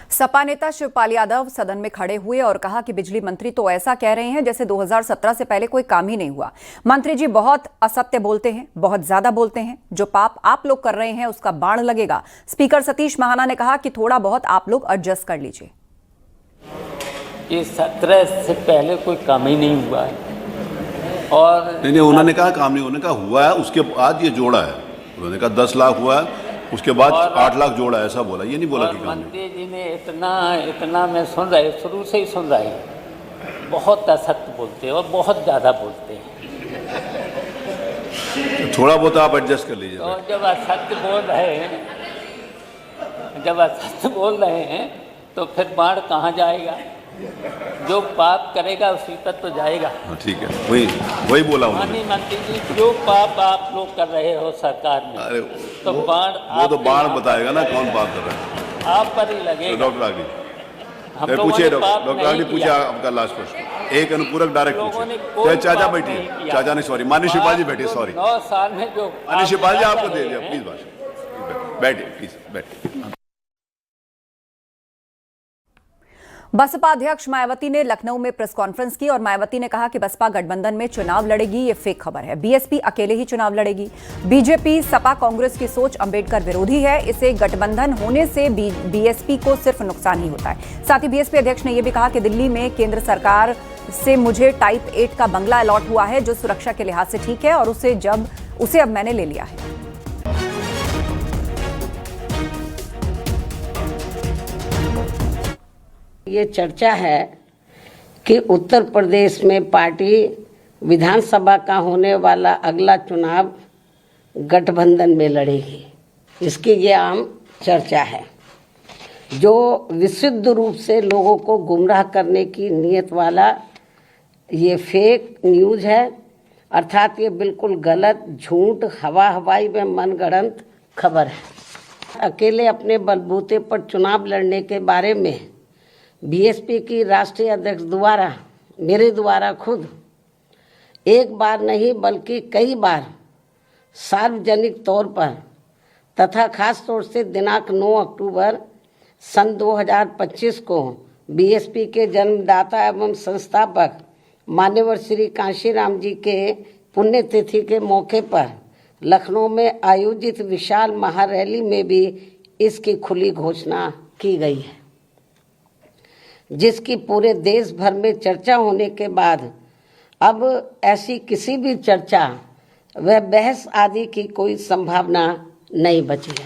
सपा नेता शिवपाल यादव सदन में खड़े हुए और कहा कि बिजली मंत्री तो ऐसा कह रहे हैं जैसे 2017 से पहले कोई काम ही नहीं हुआ। मंत्री जी बहुत असत्य बोलते हैं, बहुत ज्यादा बोलते हैं। जो पाप आप लोग कर रहे हैं उसका बाण लगेगा। स्पीकर सतीश महाना ने कहा कि थोड़ा बहुत आप लोग एडजस्ट कर लीजिए। ये 17 से पहले कोई काम ही नहीं हुआ है और नहीं, उन्होंने कहा काम नहीं, उन्होंने कहा हुआ है, उसके बाद ये जोड़ा है। उन्होंने कहा 10 लाख हुआ है, उसके बाद 8 लाख जोड़ा, ऐसा बोला। ये नहीं बोला कि काम मंत्री जी ने इतना मैं सुन रहा शुरू से ही सुन रहा है, बहुत असत्य बोलते हैं और बहुत ज़्यादा बोलते हैं। तो थोड़ा बहुत आप एडजस्ट कर लीजिए। और जब असत्य बोल रहे हैं तो फिर बाढ़ कहाँ जाएगा? जो पाप करेगा उसी पर तो जाएगा। ठीक है, वही बोला उन्होंने। मंत्री जी, जो पाप आप लोग कर रहे हो सरकार में, अरे तो बाढ़ वो तो बाढ़ बताएगा ना कौन पाप कर रहा है। आप पर ही लगेगा। तो डॉक्टर आगे पूछिए, डॉक्टर आगे पूछा आपका लास्ट प्रश्न। एक अनुपूरक डायरेक्ट पूछे। चाचा बैठिए, चाचा ने सॉरी, माननीय शिवपाल जी बैठिए, सॉरी 9 साल में जो माननीय शिवपाल जी आपको दे दिया, प्लीज बैठिए, प्लीज बैठिए। बसपा अध्यक्ष मायावती ने लखनऊ में प्रेस कॉन्फ्रेंस की और मायावती ने कहा कि बसपा गठबंधन में चुनाव लड़ेगी, ये फेक खबर है। बीएसपी अकेले ही चुनाव लड़ेगी। बीजेपी सपा कांग्रेस की सोच अंबेडकर विरोधी है। इसे गठबंधन होने से बीएसपी को सिर्फ नुकसान ही होता है। साथ ही बीएसपी अध्यक्ष ने यह भी कहा कि दिल्ली में केंद्र सरकार से मुझे टाइप 8 का बंगला अलॉट हुआ है, जो सुरक्षा के लिहाज से ठीक है और उसे अब मैंने ले लिया है। ये चर्चा है कि उत्तर प्रदेश में पार्टी विधानसभा का होने वाला अगला चुनाव गठबंधन में लड़ेगी। इसकी ये आम चर्चा है, जो विशुद्ध रूप से लोगों को गुमराह करने की नीयत वाला ये फेक न्यूज़ है। अर्थात ये बिल्कुल गलत, झूठ, हवाई में मनगढ़ंत खबर है। अकेले अपने बलबूते पर चुनाव लड़ने के बारे में बीएसपी की राष्ट्रीय अध्यक्ष द्वारा, मेरे द्वारा खुद एक बार नहीं बल्कि कई बार सार्वजनिक तौर पर तथा खास तौर से दिनांक 9 अक्टूबर सन 2025 को बीएसपी के जन्मदाता एवं संस्थापक मान्यवर श्री कांशीराम जी के पुण्यतिथि के मौके पर लखनऊ में आयोजित विशाल महारैली में भी इसकी खुली घोषणा की गई है, जिसकी पूरे देश भर में चर्चा होने के बाद अब ऐसी किसी भी चर्चा व बहस आदि की कोई संभावना नहीं बची है।